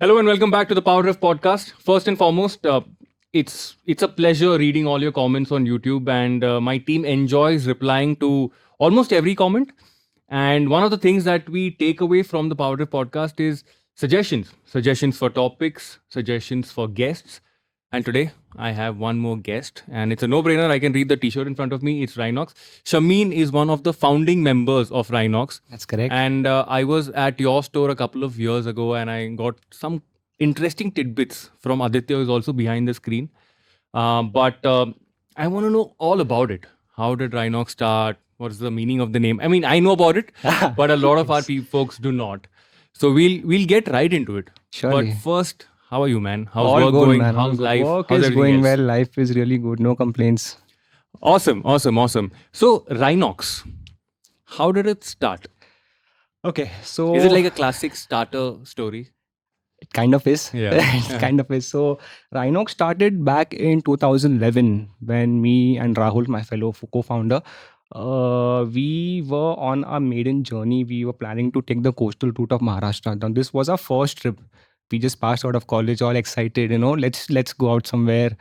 Hello and welcome back to the PowerDrift Podcast. First and foremost, it's a pleasure reading all your comments on YouTube, and my team enjoys replying to almost every comment. And one of the things that we take away from the PowerDrift Podcast is suggestions for topics, suggestions for guests. And today I have one more guest, and it's a no-brainer. I can read the T-shirt in front of me. It's Rynox. Shameen is one of the founding members of Rynox. That's correct. And I was at your store a couple of years ago, and I got some interesting tidbits from Aditya, who's also behind the screen. But I want to know all about it. How did Rynox start? What is the meaning of the name? I mean, I know about it, but a lot of our folks do not. So we'll get right into it. Surely. But first, how are you, man? How's All work good, going? man. How's life? Work How's is everything going else? well. Life is really good. No complaints. Awesome. So Rynox, how did it start? Okay, so Is it like a classic starter story? it kind of is. Yeah. It kind of is. So Rynox started back in 2011 when me and Rahul, my fellow co-founder, we were on a maiden journey. We were planning to take the coastal route of Maharashtra. Now this was our first trip. We just passed out of college, all excited. Let's go out somewhere.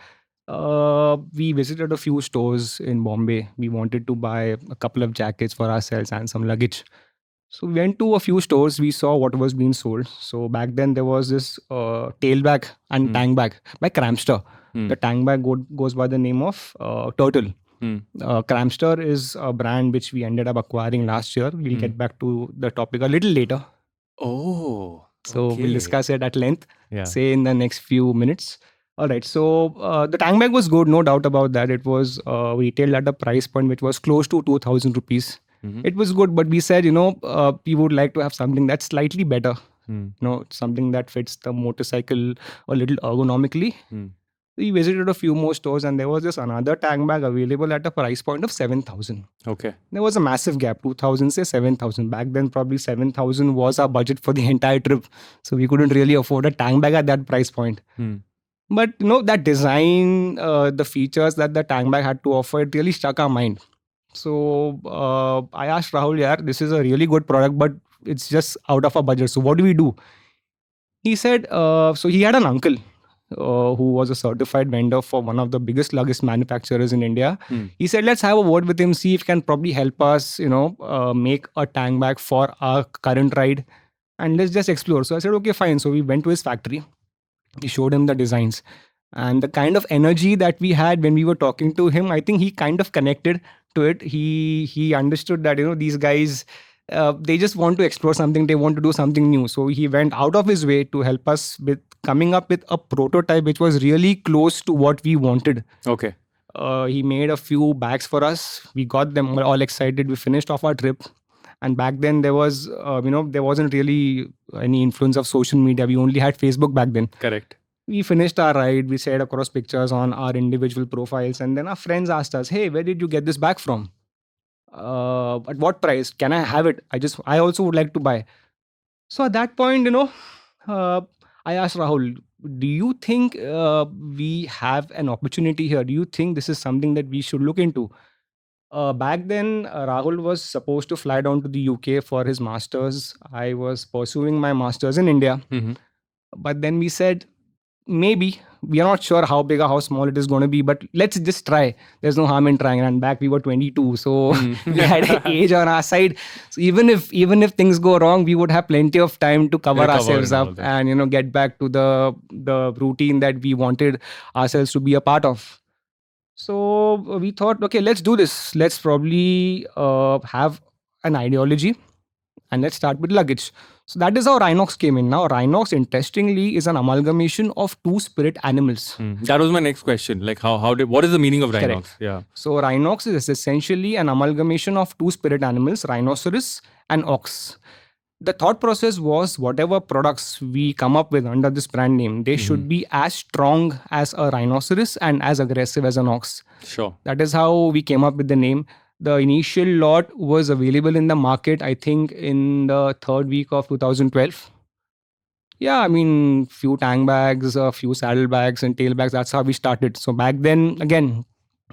We visited a few stores in Bombay. We wanted to buy a couple of jackets for ourselves and some luggage. So we went to a few stores. We saw what was being sold. So back then there was this tailback and Hmm. tank bag by Cramster. Hmm. The tank bag goes by the name of Turtle. Hmm. Cramster is a brand which we ended up acquiring last year. We'll Hmm. get back to the topic a little later. Oh. So okay. we'll discuss it at length, Yeah. say in the next few minutes. All right. So the tank bag was good, no doubt about that. It was retailed at a price point which was close to 2,000 rupees. Mhm. It was good, but we said, we would like to have something that's slightly better. Hmm. Something that fits the motorcycle a little ergonomically. Hmm. We visited a few more stores, and there was this another tank bag available at a price point of 7,000. Okay. There was a massive gap, 2,000 say 7,000. Back then, probably 7,000 was our budget for the entire trip. So we couldn't really afford a tank bag at that price point. Hmm. But that design, the features that the tank bag had to offer, it really struck our mind. So I asked Rahul, yeah, this is a really good product, but it's just out of our budget. So what do we do? He said, so he had an uncle who was a certified vendor for one of the biggest luggage manufacturers in India. Hmm. He said, let's have a word with him, see if he can probably help us, make a tank bag for our current ride, and let's just explore. So I said, okay, fine. So we went to his factory. We showed him the designs. And the kind of energy that we had when we were talking to him, I think he kind of connected to it. He understood that, these guys, they just want to explore something. They want to do something new. So he went out of his way to help us with coming up with a prototype which was really close to what we wanted. Okay. He made a few bags for us. We got them all excited. We finished off our trip. And back then there was, there wasn't really any influence of social media. We only had Facebook back then. Correct. We finished our ride. We shared across pictures on our individual profiles. And then our friends asked us, hey, where did you get this bag from? At what price? Can I have it? I also would like to buy. So at that point, I asked Rahul, do you think we have an opportunity here? Do you think this is something that we should look into? Back then, Rahul was supposed to fly down to the UK for his master's. I was pursuing my master's in India. Mhm. But then we said, maybe. We are not sure how big or how small it is going to be, but let's just try. There's no harm in trying. And back we were 22, so we had an age on our side. So even if things go wrong, we would have plenty of time to cover Recover ourselves and all up that. and get back to the routine that we wanted ourselves to be a part of. So we thought, okay, let's do this. Let's probably have an ideology, and let's start with luggage. So that is how Rynox came in. Now, Rynox, interestingly, is an amalgamation of two spirit animals. Hmm. That was my next question. Like, what is the meaning of Rynox? Correct. Yeah. So Rynox is essentially an amalgamation of two spirit animals, rhinoceros and ox. The thought process was whatever products we come up with under this brand name, they should be as strong as a rhinoceros and as aggressive as an ox. Sure. That is how we came up with the name. The initial lot was available in the market, I think, in the third week of 2012. Yeah, I mean, few tank bags, a few saddle bags and tail bags. That's how we started. So back then, again,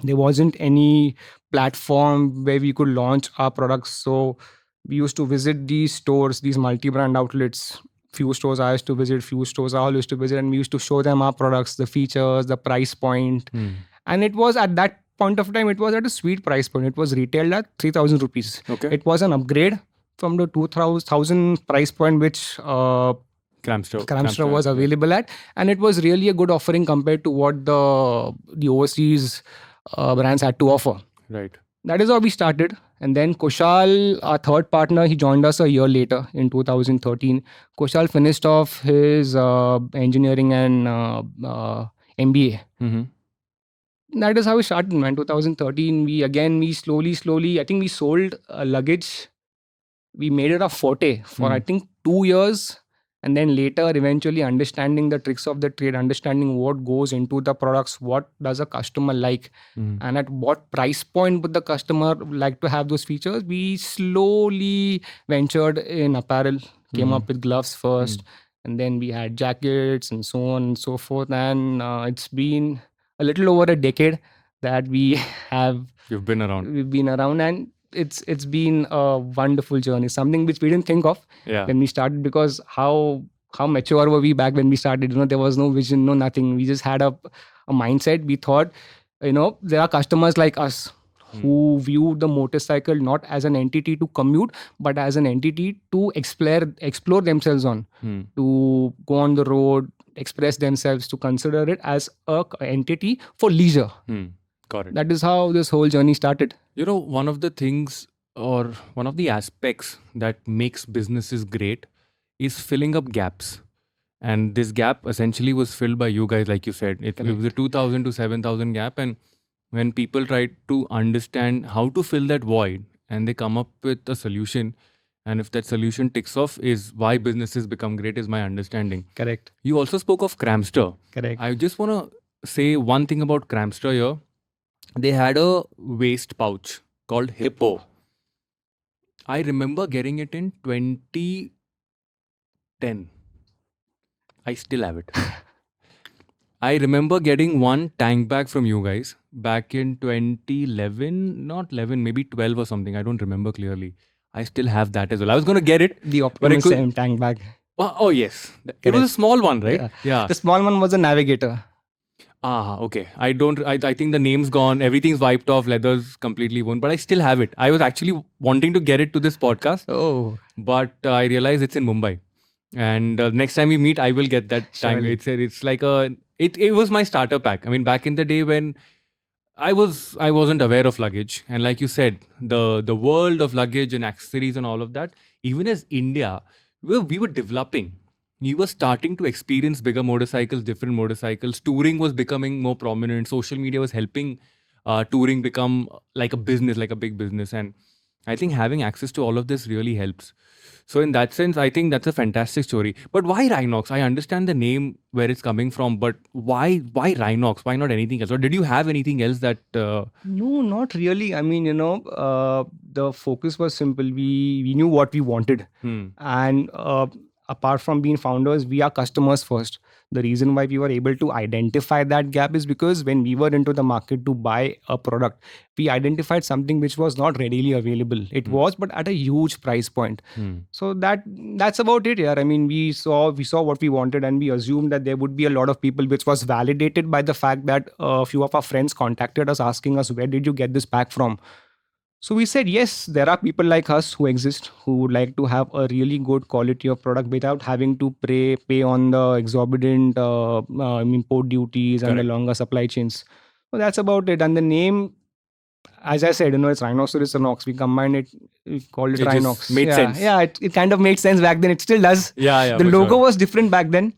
there wasn't any platform where we could launch our products. So we used to visit these stores, these multi-brand outlets, few stores I used to visit, few stores Rahul used to visit, and we used to show them our products, the features, the price point. And it was at that point of time, it was at a sweet price point. It was retailed at 3,000 rupees. Okay. It was an upgrade from the 2,000 price point which Cramster was available at, and it was really a good offering compared to what the overseas brands had to offer. Right. That is how we started. And then Kushal, our third partner, he joined us a year later in 2013. Kushal finished off his engineering and MBA. That is how we started, man. 2013, we slowly, I think we sold luggage. We made it a forte for I think 2 years. And then later, eventually understanding the tricks of the trade, understanding what goes into the products, what does a customer like, and at what price point would the customer like to have those features. We slowly ventured in apparel, came up with gloves first, and then we had jackets and so on and so forth. And it's been a little over a decade that we have. You've been around. We've been around, and it's been a wonderful journey. Something which we didn't think of when we started, because how mature were we back when we started? There was no vision, no nothing. We just had a mindset. We thought, there are customers like us who view the motorcycle not as an entity to commute, but as an entity to explore themselves on, to go on the road, express themselves, to consider it as a entity for leisure. Got it. That is how this whole journey started. One of the things or one of the aspects that makes businesses great is filling up gaps. And this gap essentially was filled by you guys, like you said. It was a 2,000 to 7,000 gap. And when people try to understand how to fill that void and they come up with a solution, and if that solution ticks off, is why businesses become great, is my understanding. Correct. You also spoke of Cramster. Correct. I just want to say one thing about Cramster here. They had a waist pouch called Hippo. I remember getting it in 2010. I still have it. I remember getting one tank bag from you guys back in 2011, not 11, maybe 12 or something. I don't remember clearly. I still have that as well. I was going to get it. The Optimus 7 tank bag. Oh, yes. It was a small one, right? Yeah. The small one was a Navigator. Okay. I think the name's gone. Everything's wiped off. Leather's completely worn. But I still have it. I was actually wanting to get it to this podcast. Oh. But I realized it's in Mumbai. And next time we meet, I will get that time. It's like it was my starter pack. I mean, back in the day when I wasn't aware of luggage. And like you said, the world of luggage and accessories and all of that, even as India, we were developing. We were starting to experience bigger motorcycles, different motorcycles. Touring was becoming more prominent. Social media was helping touring become like a business, like a big business. And I think having access to all of this really helps. So in that sense, I think that's a fantastic story. But why Rynox? I understand the name, where it's coming from, but why Rynox? Why not anything else? Or did you have anything else that... No, not really. I mean, the focus was simple. We knew what we wanted. And apart from being founders, we are customers first. The reason why we were able to identify that gap is because when we were into the market to buy a product, we identified something which was not readily available. It was, but at a huge price point. So that's about it. Yeah, I mean, we saw what we wanted, and we assumed that there would be a lot of people, which was validated by the fact that a few of our friends contacted us asking us, where did you get this pack from? So we said, yes, there are people like us who exist who would like to have a really good quality of product without having to pay on the exorbitant import duties and the longer supply chains. So that's about it. And the name, as I said, it's Rhinoceros and Ox. We combined it, we called it Rynox. Made sense. Yeah, it kind of made sense back then. It still does. Yeah. The logo was different back then.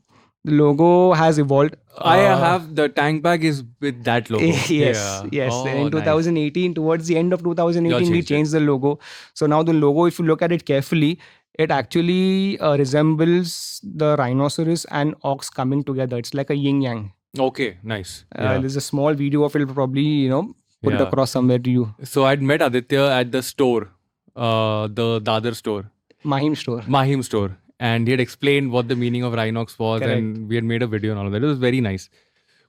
The logo has evolved. I have the tank bag is with that logo. Yes. Oh, in 2018, towards the end of 2018, we changed the logo. So now the logo, if you look at it carefully, it actually resembles the rhinoceros and ox coming together. It's like a yin yang. Okay, nice. There's a small video of it, probably, put it across somewhere to you. So I'd met Aditya at the store, the Dadar store. Mahim store. And he had explained what the meaning of Rynox was. Correct. And we had made a video and all of that. It was very nice.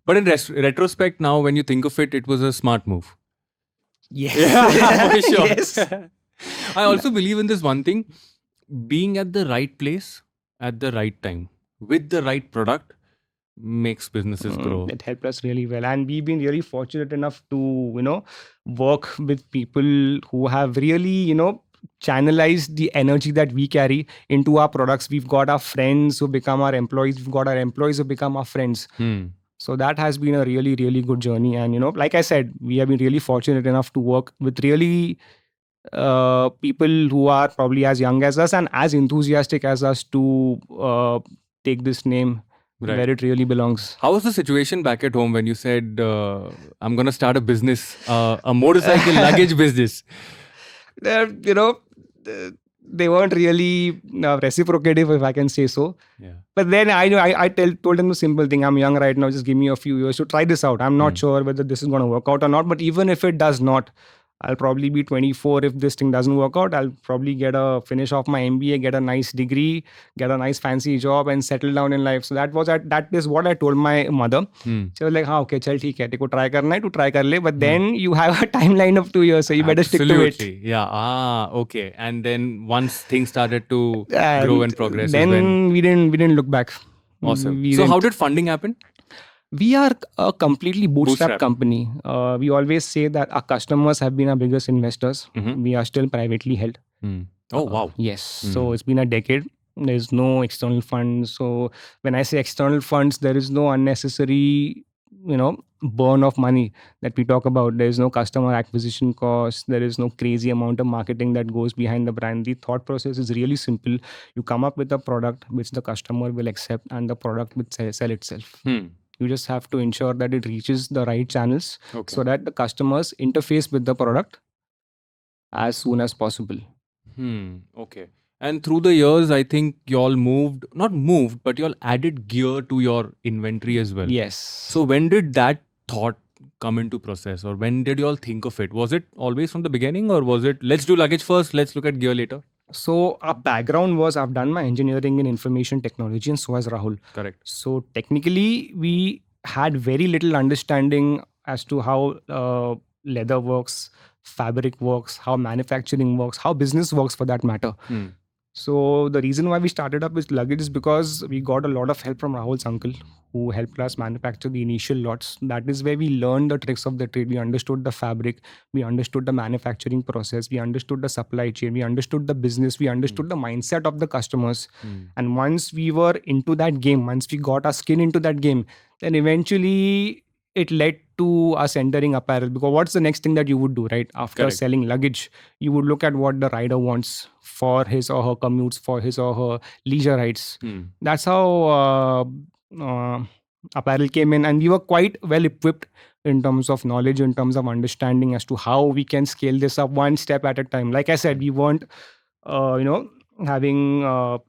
But in retrospect now, when you think of it, it was a smart move. Yes. Yeah, for sure. Yes. I also believe in this one thing, being at the right place at the right time with the right product makes businesses grow. It helped us really well, and we've been really fortunate enough to work with people who have really channelized the energy that we carry into our products. We've got our friends who become our employees, we've got our employees who become our friends. So that has been a really, really good journey. And like I said, we have been really fortunate enough to work with really people who are probably as young as us and as enthusiastic as us to take this name Right. where it really belongs. How was the situation back at home when you said, I'm going to start a business, a motorcycle luggage business? They weren't really reciprocative, if I can say so. Yeah. But then I told them the simple thing: I'm young right now. Just give me a few years to try this out. I'm not sure whether this is going to work out or not. But even if it does not, I'll probably be 24. If this thing doesn't work out, I'll probably finish off my MBA, get a nice degree, get a nice fancy job, and settle down in life. So that is what I told my mother. She was like, okay, chal theek hai, teko try karna hai, to try kar le. But then you have a timeline of 2 years, so you better stick to it. Yeah. Okay. And then once things started to grow and progress, then we didn't look back. Awesome. So how did funding happen? We are a completely bootstrap company. We always say that our customers have been our biggest investors. We are still privately held. Oh, wow. Yes. So it's been a decade. There's no external funds. So when I say external funds, there is no unnecessary, burn of money that we talk about. There is no customer acquisition cost. There is no crazy amount of marketing that goes behind the brand. The thought process is really simple. You come up with a product which the customer will accept, and the product will sell itself. You just have to ensure that it reaches the right channels so that the customers interface with the product as soon as possible. Okay. And through the years, I think y'all not moved, but y'all added gear to your inventory as well. Yes. So when did that thought come into process, or when did y'all think of it? Was it always from the beginning, or was it, let's do luggage first, let's look at gear later? So our background was, I've done my engineering in information technology, and so has Rahul. Correct. So technically, we had very little understanding as to how leather works, fabric works, how manufacturing works, how business works for that matter. So the reason why we started up with luggage is because we got a lot of help from Rahul's uncle, who helped us manufacture the initial lots. That is where we learned the tricks of the trade. We understood the fabric, we understood the manufacturing process, we understood the supply chain, we understood the business, we understood the mindset of the customers. And once we were into that game, once we got our skin into that game, then eventually it led to us entering apparel. Because what's the next thing that you would do, right? After selling luggage, you would look at what the rider wants for his or her commutes, for his or her leisure rides. That's how apparel came in, and we were quite well equipped in terms of knowledge, in terms of understanding as to how we can scale this up one step at a time. Like I said, we weren't having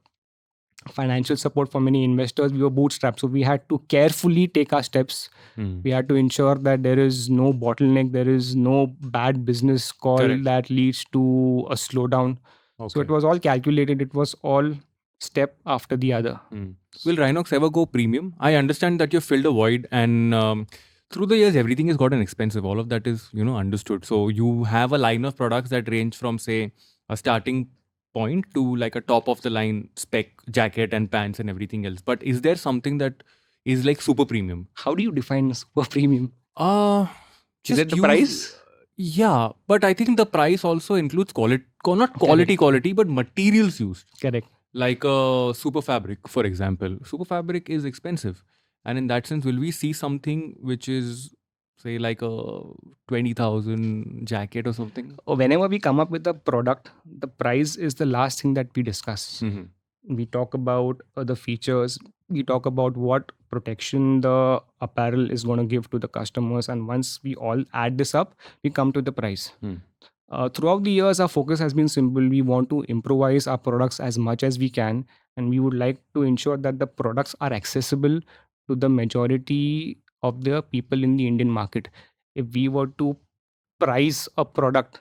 financial support from many investors. We were bootstrapped, so we had to carefully take our steps. We had to ensure that there is no bottleneck, there is no bad business call that leads to a slowdown. So it was all calculated, it was all step after the other. Will Rynox ever go premium? I understand that you filled a void, and through the years everything has gotten expensive. All of that is understood. So you have a line of products that range from, say, a starting point to like a top of the line spec jacket and pants and everything else. But is there something that is like super premium? How do you define super premium? Is it the price? Yeah, but I think the price also includes quality, not quality, but materials used. Correct. Like a super fabric, for example. Super fabric is expensive. And in that sense, will we see something which is, say, like a 20,000 jacket or something? Whenever we come up with a product, the price is the last thing that we discuss. We talk about the features, we talk about what protection the apparel is going to give to the customers, and once we all add this up, we come to the price. Throughout the years, our focus has been simple. We want to improvise our products as much as we can, and we would like to ensure that the products are accessible to the majority of the people in the Indian market. If we were to price a product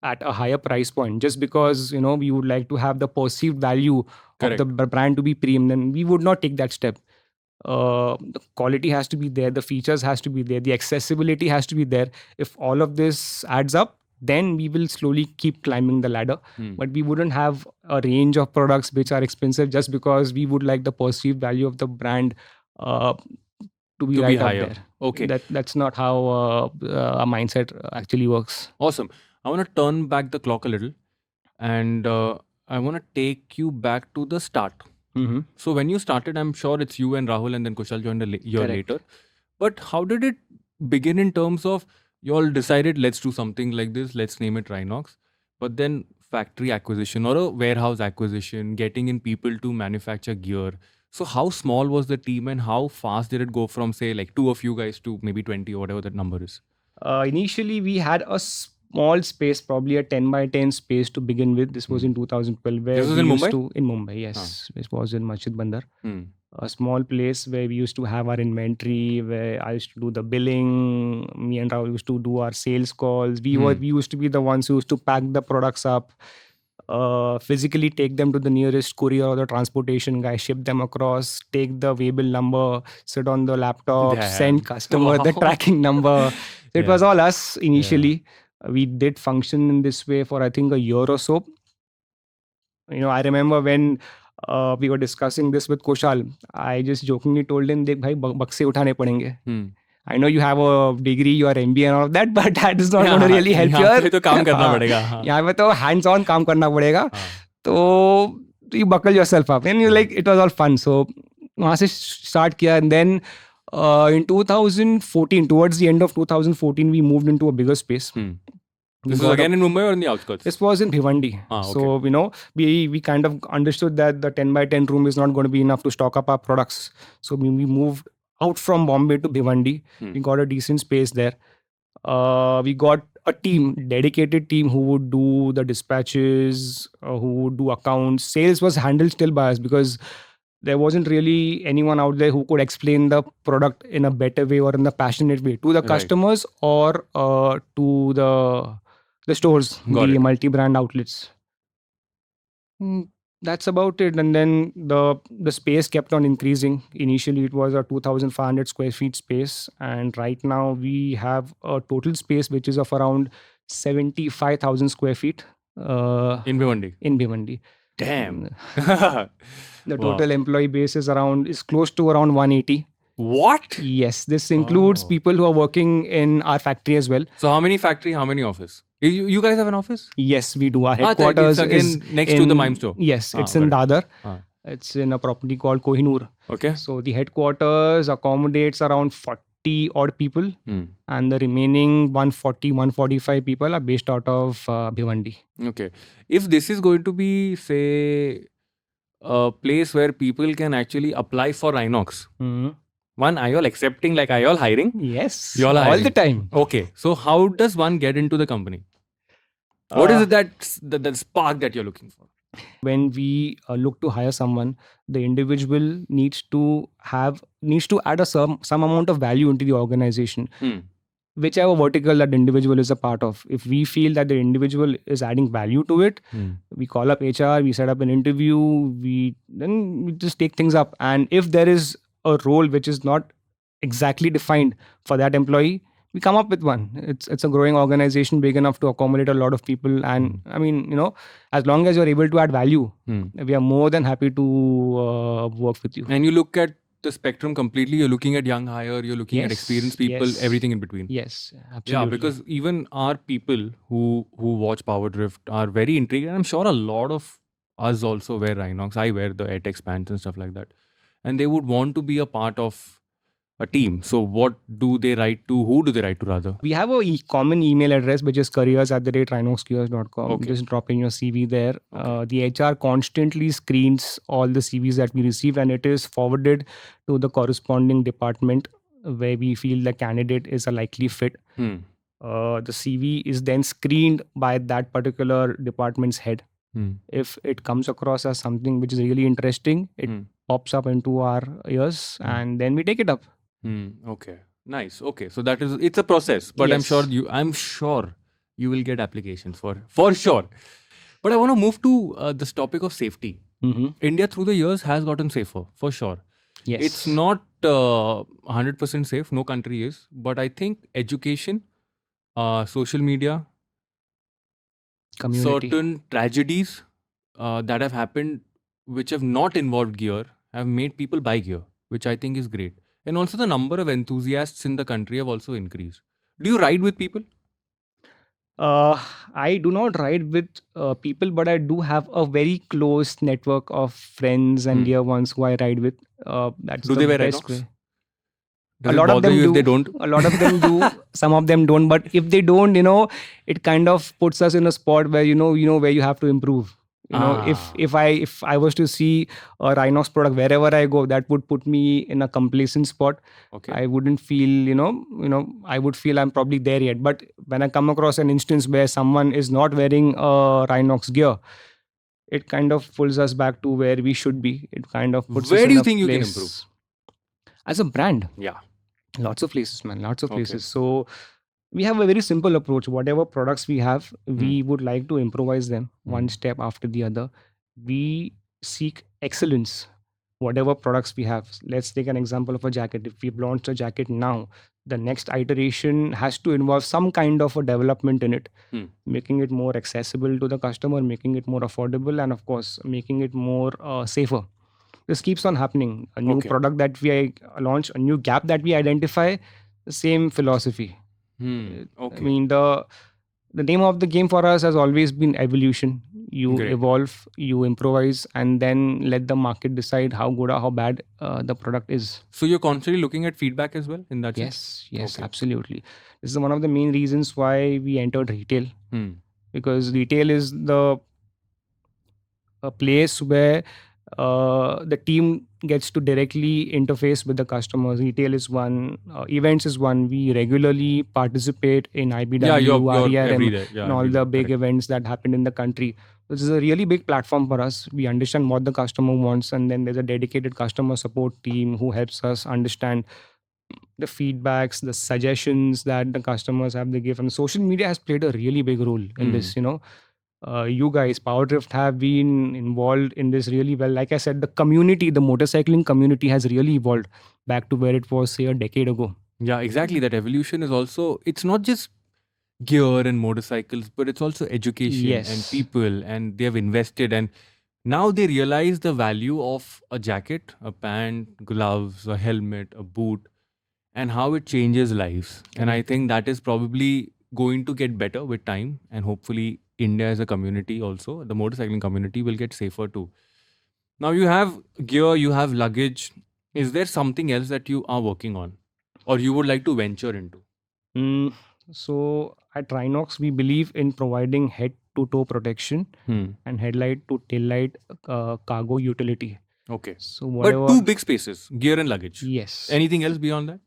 at a higher price point just because we would like to have the perceived value of the brand to be premium, then we would not take that step. The quality has to be there, the features has to be there, the accessibility has to be there. If all of this adds up, then we will slowly keep climbing the ladder. Hmm. But we wouldn't have a range of products which are expensive just because we would like the perceived value of the brand uh, to be To be right up higher. there. Okay. That's not how a mindset actually works. Awesome. I want to turn back the clock a little, and I want to take you back to the start. Mm-hmm. So when you started, I'm sure it's you and Rahul, and then Kushal joined a year Correct. later. But how did it begin in terms of you all decided, let's do something like this, let's name it Rynox, but then factory acquisition or a warehouse acquisition, getting in people to manufacture gear. So how small was the team and how fast did it go from, say, like 2 of you guys to maybe 20 or whatever that number is? Initially, we had a small space, probably a 10 by 10 space to begin with. This was in 2012. Where This was we in used Mumbai? to, in Mumbai, yes. This was in Masjid Bandar. Hmm. A small place where we used to have our inventory, where I used to do the billing. Me and Rahul used to do our sales calls. We used to be the ones who used to pack the products up, physically take them to the nearest courier or the transportation guy, ship them across, take the waybill number, sit on the laptop, send Damn. customer the Wow. tracking number. So it Yeah. was all us initially. We did function in this way for I think a year or so. I remember when we were discussing this with Kushal, I just jokingly told him, "Dekh bhai, bakse uthane padenge. Hmm. I know you have a degree, you are MBA and all of that, but that is not going to really help यहाँ you. पे तो काम करना पड़ेगा. हाँ. यहाँ पे तो hands on काम करना पड़ेगा. हाँ. तो you buckle yourself up, and you like it was all fun. So वहाँ से start किया, and then in 2014, towards the end of 2014, we moved into a bigger space. Hmm. We This was got again in Mumbai or in the outskirts? This was in Bhiwandi. Okay. So, we kind of understood that the 10 by 10 room is not going to be enough to stock up our products. So we moved out from Bombay to Bhiwandi. We got a decent space there. We got a dedicated team who would do the dispatches, who would do accounts. Sales was handled still by us because there wasn't really anyone out there who could explain the product in a better way or in a passionate way to the Right. customers or to the stores, Got the it. multi-brand outlets. That's about it. And then the space kept on increasing. Initially, it was a 2,500 square feet space, and right now we have a total space which is of around 75,000 square feet. In Bhiwandi. In Bhiwandi. Damn. The total employee base is close to around 180. What? Yes, this includes people who are working in our factory as well. So how many factory, how many office? You guys have an office? Yes, we do. Our headquarters it's again is next to the Mime store. Yes, it's in Dadar. Ah. It's in a property called Kohinoor. Okay. So the headquarters accommodates around 40 odd people, and the remaining 140, 145 people are based out of Bhiwandi. Okay. If this is going to be, say, a place where people can actually apply for Rynox, one, are you all accepting, like, are you all hiring? Yes, You all are all hiring. the time. Okay. So how does one get into the company? What is it that spark that you're looking for? When we look to hire someone, the individual needs to add some amount of value into the organization, whichever vertical that individual is a part of. If we feel that the individual is adding value to it, we call up HR, we set up an interview, then we just take things up. And if there is a role which is not exactly defined for that employee, we come up with one. It's a growing organization big enough to accommodate a lot of people. And I mean, as long as you're able to add value, we are more than happy to work with you. And you look at the spectrum completely. You're looking at young hire, you're looking at experienced people, everything in between. Yes, absolutely. Yeah, because even our people who watch PowerDrift are very intrigued. And I'm sure a lot of us also wear Rynox. I wear the AirTech pants and stuff like that. And they would want to be a part of a team. So what do they write to? Who do they write to rather? We have a common email address which is careers@rynoxgears.com. Okay. Just drop in your CV there. The HR constantly screens all the CVs that we receive, and it is forwarded to the corresponding department where we feel the candidate is a likely fit. The CV is then screened by that particular department's head. If it comes across as something which is really interesting, it pops up into our ears, and then we take it up. Okay, nice. Okay, so it's a process, but Yes. I'm sure you will get applications for sure. But I want to move to this topic of safety. India through the years has gotten safer, for sure. Yes. It's not 100% safe. No country is. But I think education, social media, Community. certain tragedies that have happened which have not involved gear have made people buy gear, which I think is great. And also the number of enthusiasts in the country have also increased. Do you ride with people? Uh, I do not ride with people, but I do have a very close network of friends and Hmm. dear ones who I ride with. That's Do the they wear best Rynox? way. A Does it lot of bother them you if they do. don't? A lot of them do. Some of them don't. But if they don't, it kind of puts us in a spot where where you have to improve. Ah, If I was to see a Rynox product wherever I go, that would put me in a complacent spot. okay. I wouldn't feel, I would feel I'm probably there yet. But when I come across an instance where someone is not wearing a Rynox gear, it kind of pulls us back to where we should be. It kind of puts us Where do in you a think you can improve? place as a brand. Yeah. Lots of places, man. Lots of Okay. places. So we have a very simple approach. Whatever products we have, we would like to improvise them one step after the other. We seek excellence. Whatever products we have. Let's take an example of a jacket. If we've launched a jacket now, the next iteration has to involve some kind of a development in it, making it more accessible to the customer, making it more affordable, and of course, making it more safer. This keeps on happening. A new Okay. product that we launch, a new gap that we identify, the same philosophy. I Okay. mean, the name of the game for us has always been evolution. You Great. evolve, you improvise, and then let the market decide how good or how bad the product is. So you're constantly looking at feedback as well in that sense? Yes, Okay. absolutely. This is one of the main reasons why we entered retail, because retail is a place where the team gets to directly interface with the customers. Retail is one, events is one. We regularly participate in IBW, Yeah, you're RERM, every day. Yeah, and all every the day. big Correct. events that happen in the country. This is a really big platform for us. We understand what the customer wants, and then there's a dedicated customer support team who helps us understand the feedbacks, the suggestions that the customers have they give. And social media has played a really big role in this. You guys, PowerDrift, have been involved in this really well. Like I said, the community, the motorcycling community has really evolved back to where it was, say, a decade ago. Yeah, exactly. That evolution is also, it's not just gear and motorcycles, but it's also education and Yes. people, and they have invested. And now they realize the value of a jacket, a pant, gloves, a helmet, a boot, and how it changes lives. And I think that is probably going to get better with time. And hopefully, India as a community also, the motorcycling community will get safer too. Now, you have gear, you have luggage. Is there something else that you are working on or you would like to venture into? So at Rynox, we believe in providing head to toe protection and headlight to tail light cargo utility. Okay. So But whatever. two big spaces, gear and luggage. Yes. Anything else beyond that?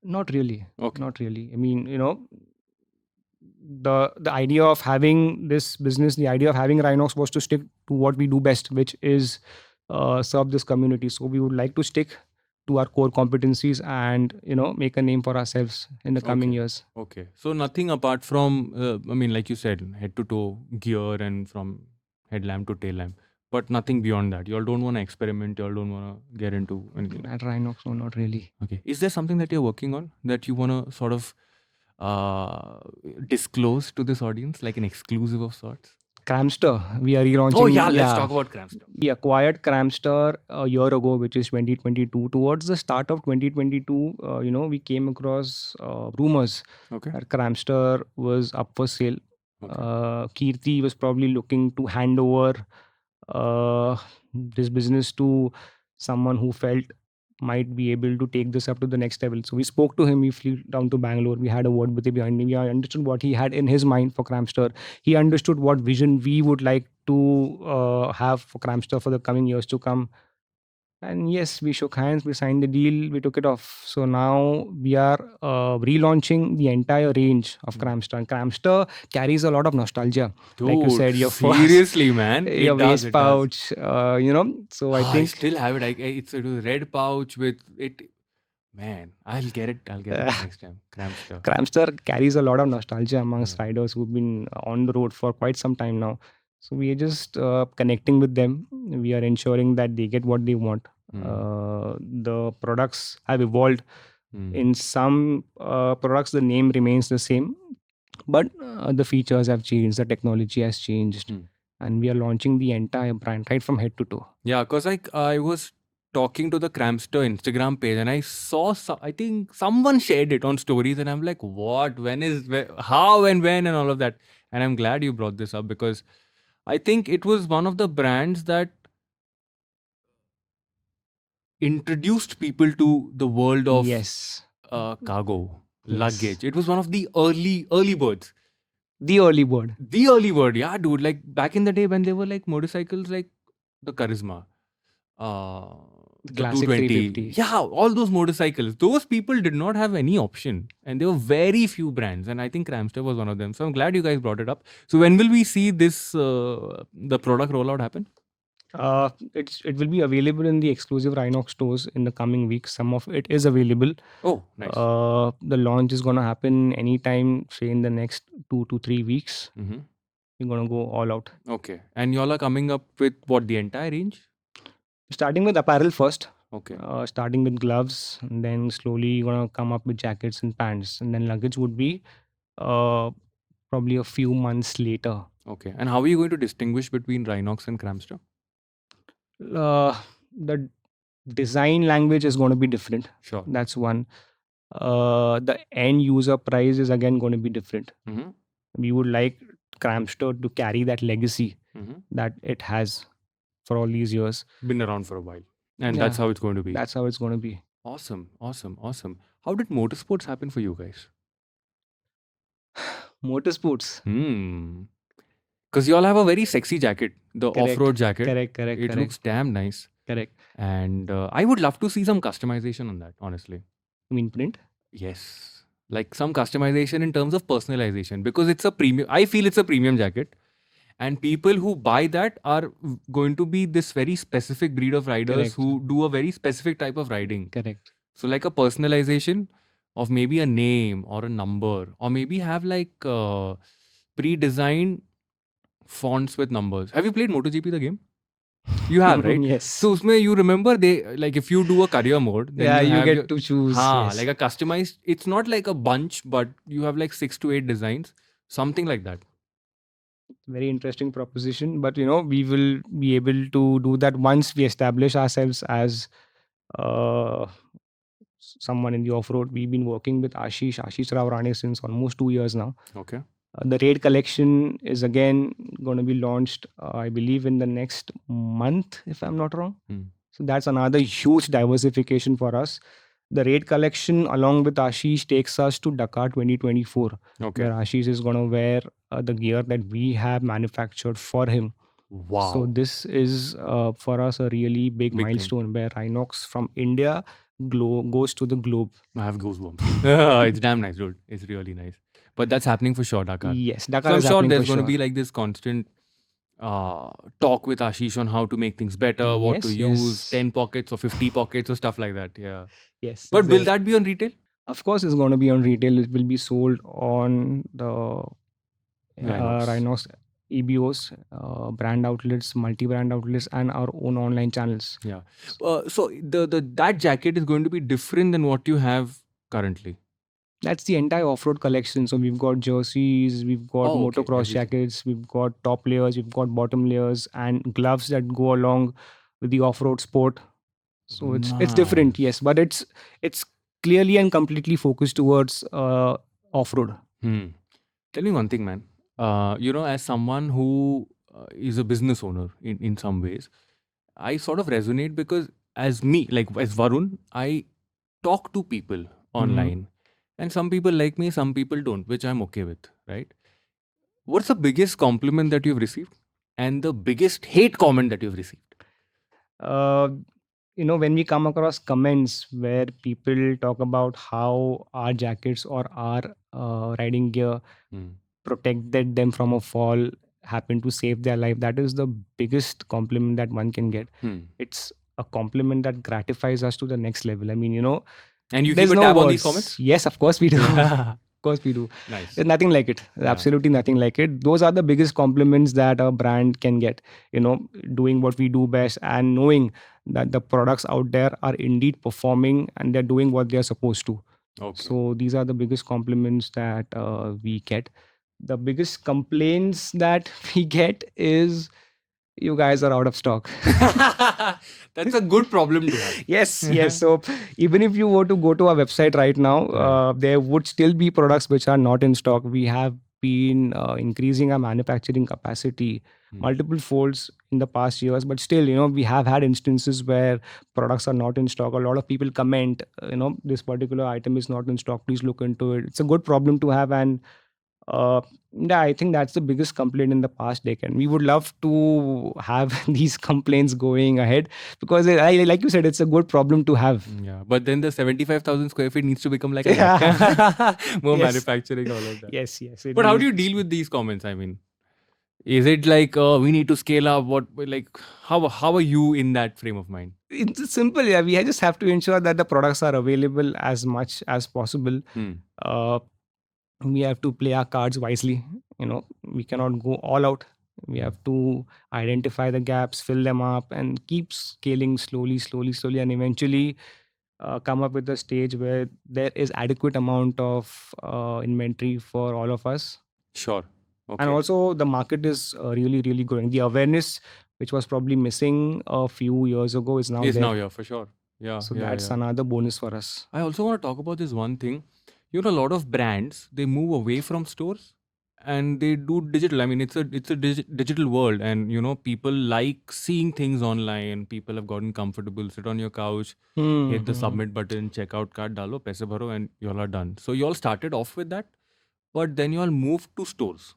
Not really. Okay. Not really. I mean, the idea of having this business, the idea of having Rynox was to stick to what we do best, which is serve this community. So we would like to stick to our core competencies and make a name for ourselves in the coming Okay. years. Okay. So nothing apart from, I mean, like you said, head to toe gear and from headlamp to tail lamp, but nothing beyond that. You all don't want to experiment. You all don't want to get into anything. At Rynox, no, not really. Okay. Is there something that you're working on that you want to sort of disclose to this audience, like an exclusive of sorts? Cramster, we are relaunching. Oh yeah, let's talk about Cramster. We acquired Cramster a year ago, which is 2022. Towards the start of 2022, we came across rumors Okay. that Cramster was up for sale. Okay. Kirti was probably looking to hand over this business to someone who felt might be able to take this up to the next level. So we spoke to him. We flew down to Bangalore. We had a word with him behind him. We understood what he had in his mind for Cramster. He understood what vision we would like to have for Cramster for the coming years to come. And yes, we shook hands, we signed the deal, we took it off. So now we are relaunching the entire range of Cramster. And Cramster carries a lot of nostalgia. Like you Dude, said, your first, seriously, man, your it does. waist It does. pouch, So I I think still have it. It's a red pouch with it. Man, I'll get it. I'll get it next time. Cramster. Cramster carries a lot of nostalgia amongst riders who've been on the road for quite some time now. So we are just connecting with them. We are ensuring that they get what they want. The products have evolved. In some products, the name remains the same. But the features have changed, the technology has changed, Hmm. and we are launching the entire brand right from head to toe. Yeah, because I was talking to the Cramster Instagram page and I saw, I think someone shared it on stories, and I'm like, what? How and when, and all of that. And I'm glad you brought this up because I think it was one of the brands that introduced people to the world of Yes, cargo, yes. luggage. It was one of the early birds. The early bird. The early bird, yeah, dude. Like back in the day when they were like motorcycles, like the Charisma, uh, The the classic 220. 350. Yeah, all those motorcycles. Those people did not have any option, and there were very few brands, and I think Cramster was one of them. So I'm glad you guys brought it up. So when will we see this the product rollout happen? It will be available in the exclusive Rynox stores in the coming weeks. Some of it is available. Oh, nice. The launch is gonna happen anytime, say in the next 2 to 3 weeks. Mm-hmm. We're gonna go all out. Okay, and y'all are coming up with what, the entire range? Starting with apparel first. Okay. Starting with gloves, and then slowly gonna come up with jackets and pants, and then luggage would be uh, probably a few months later. Okay. And how are you going to distinguish between Rynox and Cramster? The design language is going to be different. Sure. That's one. The end user price is again going to be different. Mm-hmm. We would like Cramster to carry that legacy Mm-hmm. that it has for all these years. Been around for a while. And Yeah, that's how it's going to be. that's how it's going to be. Awesome. Awesome. Awesome. How did motorsports happen for you guys? Motorsports. Hmm. Because you all have a very sexy jacket, the Correct. off-road jacket. Correct. It looks damn nice. Correct. And I would love to see some customization on that, honestly. You mean print? Yes. Like some customization in terms of personalization, because it's a premium. I feel it's a premium jacket. And people who buy that are going to be this very specific breed of riders Correct. who do a very specific type of riding. Correct. So, like a personalization of maybe a name or a number, or maybe have like pre-designed fonts with numbers. Have you played MotoGP the game? You have, right? Yes. So, usme you remember they like if you do a career mode, then yeah, you have get to choose. Yes. like a customized. It's not like a bunch, but you have like 6 to 8 designs, something like that. Very interesting proposition, but we will be able to do that once we establish ourselves as uh, someone in the off-road. We've been working with Ashish Rao Rane since almost 2 years now. Okay. The raid collection is again going to be launched, I believe, in the next month, if I'm not wrong. So that's another huge diversification for us. The raid collection, along with Ashish, takes us to Dakar 2024, Okay. where Ashish is going to wear the gear that we have manufactured for him. Wow. So this is for us a really big Big thing. milestone where Rynox from India goes to the globe. I have goosebumps. It's damn nice, dude. It's really nice. But that's happening for sure, Dakar. Yes, So Dakar I'm is sure happening there's for going to sure. be like this constant talk with Ashish on how to make things better, what to Yes, use, yes. 10 pockets or 50 pockets or stuff like that. Yeah. Yes. But will that be on retail? Of course, it's going to be on retail. It will be sold on the Rynox. Rynox EBOs, brand outlets, multi-brand outlets, and our own online channels. Yeah. So the that jacket is going to be different than what you have currently. That's the entire off-road collection. So we've got jerseys, we've got Oh, okay, motocross everything. jackets, we've got top layers, we've got bottom layers, and gloves that go along with the off-road sport. So it's different, Nice. yes, but it's clearly and completely focused towards off-road. Tell me one thing, man. As someone who is a business owner in some ways, I sort of resonate because as me, like as Varun, I talk to people online. And some people like me, some people don't, which I'm okay with, right? What's the biggest compliment that you've received? And the biggest hate comment that you've received? When we come across comments where people talk about how our jackets or our riding gear protected them from a fall, happened to save their life, that is the biggest compliment that one can get. It's a compliment that gratifies us to the next level. I mean, And you there's keep a no tab on words. these comments? Yes, of course we do. Of course we do. Nice. There's nothing like it. There's Yeah. absolutely nothing like it. Those are the biggest compliments that a brand can get. Doing what we do best and knowing that the products out there are indeed performing and they're doing what they're supposed to. Okay. So these are the biggest compliments that we get. The biggest complaints that we get is you guys are out of stock. That's a good problem to have. Yes. So even if you were to go to our website right now, Right. there would still be products which are not in stock. We have been increasing our manufacturing capacity Hmm. multiple folds in the past years, but still, we have had instances where products are not in stock. A lot of people comment, this particular item is not in stock, please look into it. It's a good problem to have. And yeah, I think that's the biggest complaint in the past decade. We would love to have these complaints going ahead, because like you said, it's a good problem to have. Yeah, but then the 75,000 square feet needs to become like a Yeah. lakh. More Yes. manufacturing, all of that. Yes. It But how do needs- you deal with these comments? I mean, is it like we need to scale up? What like how are you in that frame of mind? It's simple. Yeah, we just have to ensure that the products are available as much as possible. Hmm. Uh, we have to play our cards wisely. We cannot go all out. We have to identify the gaps, fill them up, and keep scaling slowly, and eventually come up with a stage where there is adequate amount of inventory for all of us. Sure. Okay. And also the market is really growing. The awareness, which was probably missing a few years ago, is now is there. now yeah, for sure. Yeah. So yeah, that's yeah. another bonus for us. I also want to talk about this one thing. A lot of brands, they move away from stores and they do digital. I mean, it's a digital world, and people like seeing things online. People have gotten comfortable. Sit on your couch, hit the submit button, checkout card, dalo, paise bharo, and you all are done. So you all started off with that, but then you all moved to stores.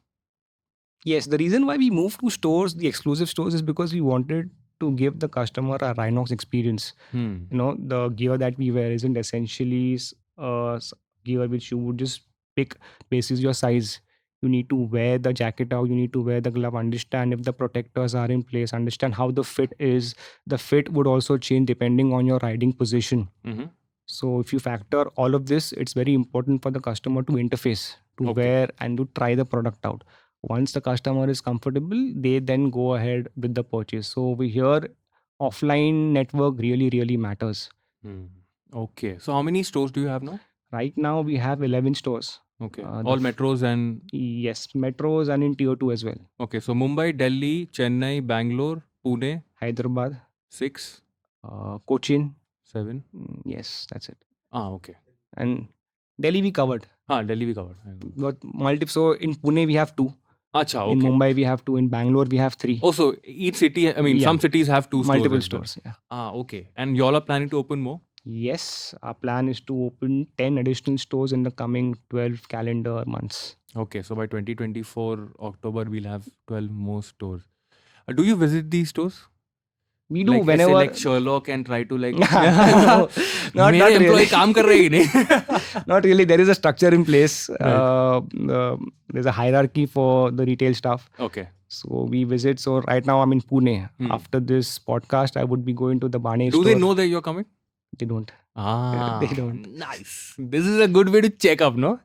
Yes, the reason why we moved to stores, the exclusive stores, is because we wanted to give the customer a Rynox experience. The gear that we wear isn't essentially gear which you would just pick basis your size. You need to wear the jacket out, you need to wear the glove, understand if the protectors are in place, understand how the fit is. The fit would also change depending on your riding position. Mhm. So if you factor all of this, it's very important for the customer to interface, to Okay. wear and to try the product out. Once the customer is comfortable, they then go ahead with the purchase. So we hear offline network really matters. Hmm. Okay. So how many stores do you have now? Right now we have 11 stores. Okay. The All metros and Yes, metros and in tier 2 as well. okay. So Mumbai, Delhi, Chennai, Bangalore, Pune, Hyderabad, 6, Cochin. 7. Yes, that's it. Okay. And Delhi we covered. Delhi we covered. I know. But so in Pune we have 2. Acha, okay. In Mumbai we have 2. In Bangalore we have 3. Also, each city, I mean, Yeah. some cities have 2 Multiple stores. as well. stores. Yeah. Okay. And y'all are planning to open more? Yes, our plan is to open 10 additional stores in the coming 12 calendar months. Okay. So by 2024 October, we'll have 12 more stores. Do you visit these stores? We do Like, ऐसे whenever. like Sherlock and try to like No, not मेरे really. employee काम कर रहे ही नहीं. Not really. There is a structure in place. There's a hierarchy for the retail staff. Okay. So we visit. So right now I'm in Pune. Hmm. After this podcast, I would be going to the Bane Do store. they know that you're coming? They don't. They don't. Nice. This is a good way to check up, no?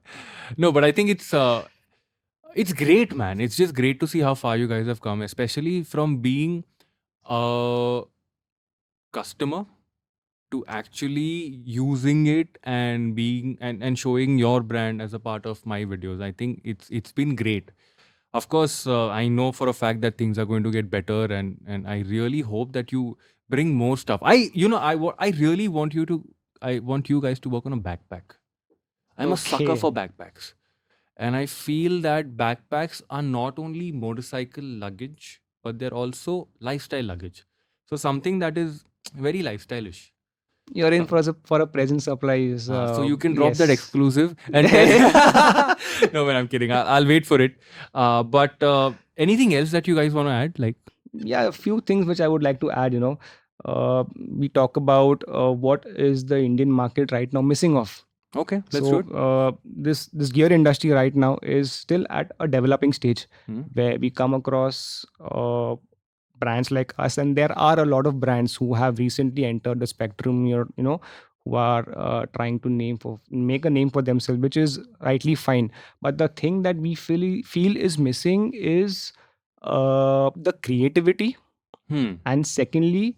No, but I think it's great, man. It's just great to see how far you guys have come, especially from being a customer to actually using it and being and showing your brand as a part of my videos. I think it's been great. Of course, I know for a fact that things are going to get better, and I really hope that you bring more stuff. I really want you guys to work on a backpack. I'm a sucker Okay. for backpacks. And I feel that backpacks are not only motorcycle luggage, but they're also lifestyle luggage. So something that is very lifestyleish. You're in for a present surprise. So you can drop that yes. exclusive and tell. No, man, I'm kidding. I'll wait for it. But anything else that you guys want to add? Like, Yeah, a few things which I would like to add. We talk about what is the Indian market right now missing of. okay, let's So do it. this gear industry right now is still at a developing stage, Hmm. where we come across brands like us, and there are a lot of brands who have recently entered the spectrum. Who are trying to make a name for themselves, which is rightly fine. But the thing that we feel is missing is the creativity, Hmm. and secondly,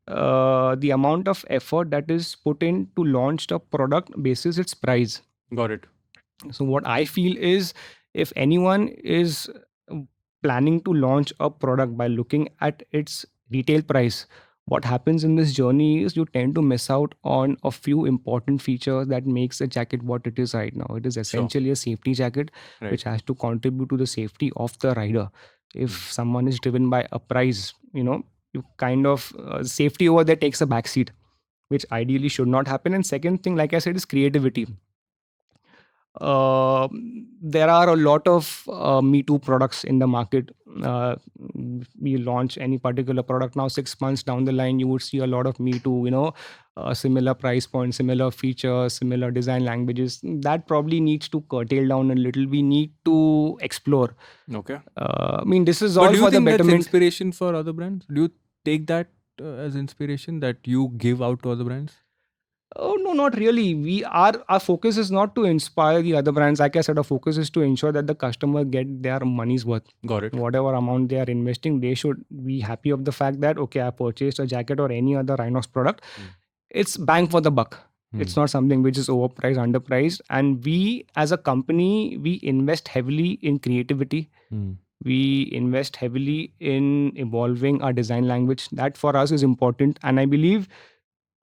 the amount of effort that is put in to launch the product basis its price. Got it. So what I feel is, if anyone is planning to launch a product by looking at its retail price, what happens in this journey is you tend to miss out on a few important features that makes the jacket what it is right now. It is Sure. essentially a safety jacket Right. which has to contribute to the safety of the rider. If someone is driven by a price, you kind of safety over there takes a backseat, which ideally should not happen. And second thing, like I said, is creativity. uh, there are a lot of Me Too products in the market. Uh, we launch any particular product now, 6 months down the line, you would see a lot of Me Too, similar price point, similar features, similar design languages. That probably needs to curtail down a little. We need to explore. Okay. I mean, this is But all do you for the think that's betterment. inspiration for other brands? Do you take that as inspiration that you give out to other brands? Oh no, not really. Our focus is not to inspire the other brands. Like I said, our focus is to ensure that the customer get their money's worth. Got it. Whatever amount they are investing, they should be happy of the fact that okay, I purchased a jacket or any other Rynox product. It's bang for the buck. It's not something which is overpriced, underpriced. And we as a company, we invest heavily in creativity. We invest heavily in evolving our design language. That for us is important. And I believe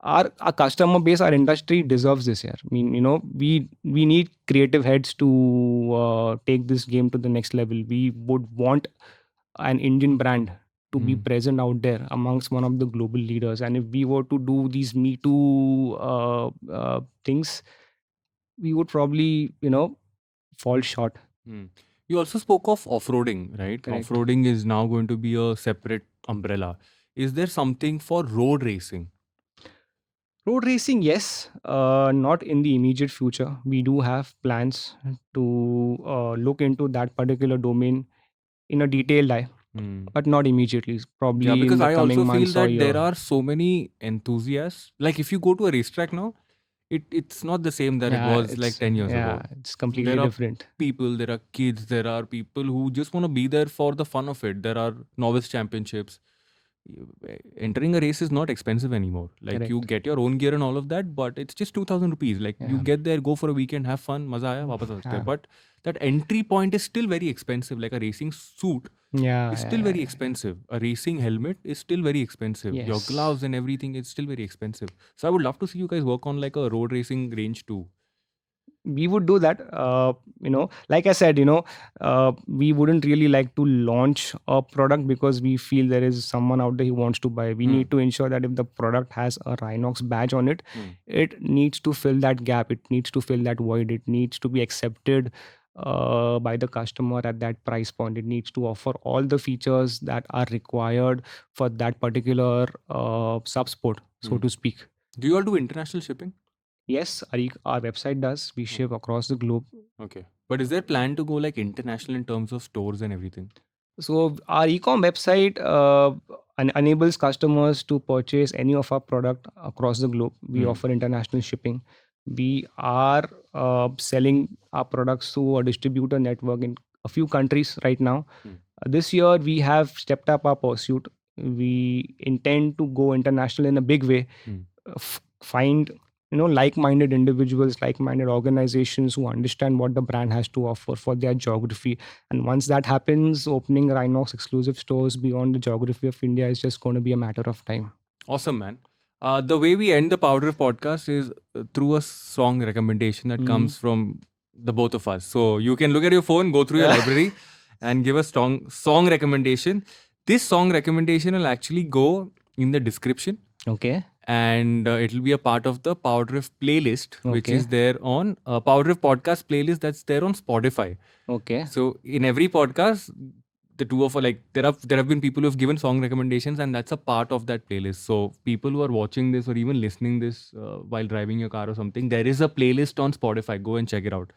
our customer base, our industry deserves this here. I mean, we need creative heads to take this game to the next level. We would want an Indian brand to be present out there amongst one of the global leaders. And if we were to do these Me Too things, we would probably fall short. You also spoke of off-roading, right? Correct. Off-roading is now going to be a separate umbrella. Is there something for road racing? Road racing, yes, not in the immediate future. We do have plans to look into that particular domain in a detailed eye, but not immediately. Probably Yeah, because in the I coming also feel months or that there year. are so many enthusiasts. Like if you go to a racetrack now, it's not the same that it Yeah, was like 10 years ago. it's completely There are different. people, there are kids, there are people who just want to be there for the fun of it. There are novice championships. Entering a race is not expensive anymore. Like you Correct. get your own gear and all of that, but it's just 2,000 rupees. Like you Yeah. get there, go for a weekend, have fun, maza aaya, wapas aa sakte hai. Yeah. But that entry point is still very expensive. Like a racing suit Yeah, is still very expensive. A racing helmet is still very expensive. Your Yes. gloves and everything is still very expensive. So I would love to see you guys work on like a road racing range too. We would do that. Like I said, we wouldn't really like to launch a product because we feel there is someone out there who wants to buy. We need to ensure that if the product has a Rynox badge on it, it needs to fill that gap. It needs to fill that void. It needs to be accepted by the customer at that price point. It needs to offer all the features that are required for that particular sub-sport, so to speak. Do you all do international shipping? Yes, our website does. We ship across the globe. Okay. But is there plan to go like international in terms of stores and everything? So our e-com website enables customers to purchase any of our product across the globe. We offer international shipping. We are selling our products through a distributor network in a few countries right now. This year we have stepped up our pursuit. We intend to go international in a big way. Find like-minded individuals, like-minded organizations who understand what the brand has to offer for their geography. And once that happens, opening Rynox exclusive stores beyond the geography of India is just going to be a matter of time. Awesome, man. The way we end the PowerDrift podcast is through a song recommendation that comes from the both of us. So you can look at your phone, go through your library, and give a song recommendation. This song recommendation will actually go in the description. Okay. And it'll be a part of the PowerDrift playlist, which is there on PowerDrift Podcast playlist that's there on Spotify. Okay. So in every podcast, the two of like there have been people who have given song recommendations, and that's a part of that playlist. So people who are watching this or even listening this while driving your car or something, there is a playlist on Spotify. Go and check it out.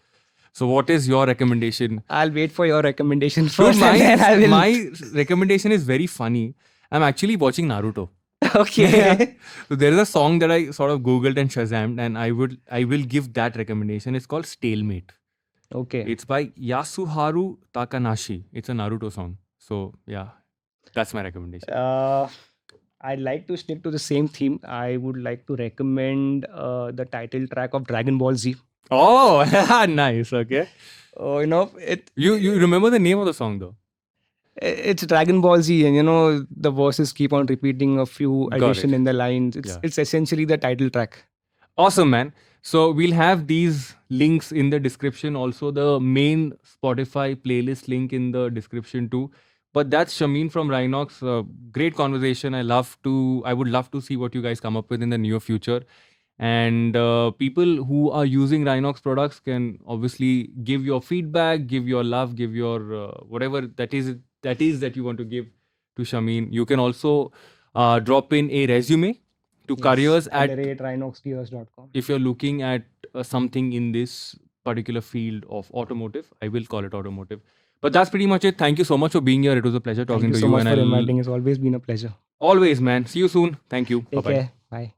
So what is your recommendation? I'll wait for your recommendation Dude, first. and then I will... my recommendation is very funny. I'm actually watching Naruto. Okay. So there is a song that I sort of Googled and Shazammed, and I will give that recommendation. It's called Stalemate. Okay. It's by Yasuharu Takanashi. It's a Naruto song. So yeah, that's my recommendation. I'd like to stick to the same theme. I would like to recommend the title track of Dragon Ball Z. Oh, nice. Okay. Oh, You remember the name of the song though? it's Dragon Ball Z, and the verses keep on repeating a few Got addition it. in the lines. Yeah. It's essentially the title track. Awesome, man. So we'll have these links in the description. Also, the main Spotify playlist link in the description too. But that's Shameen from Rynox. Great conversation. I would love to see what you guys come up with in the near future. And people who are using Rynox products can obviously give your feedback, give your love, give your whatever that you want to give to Shameen. You can also drop in a resume to careers at @rhinoxtears.com. if you're looking at something in this particular field of automotive. I will call it automotive. But that's pretty much it. Thank you so much for being here. It was a pleasure Thank talking you to so you. much And for I'll inviting. It's always been a pleasure. always, man. See you soon. Thank you. Bye Take bye. care. Bye.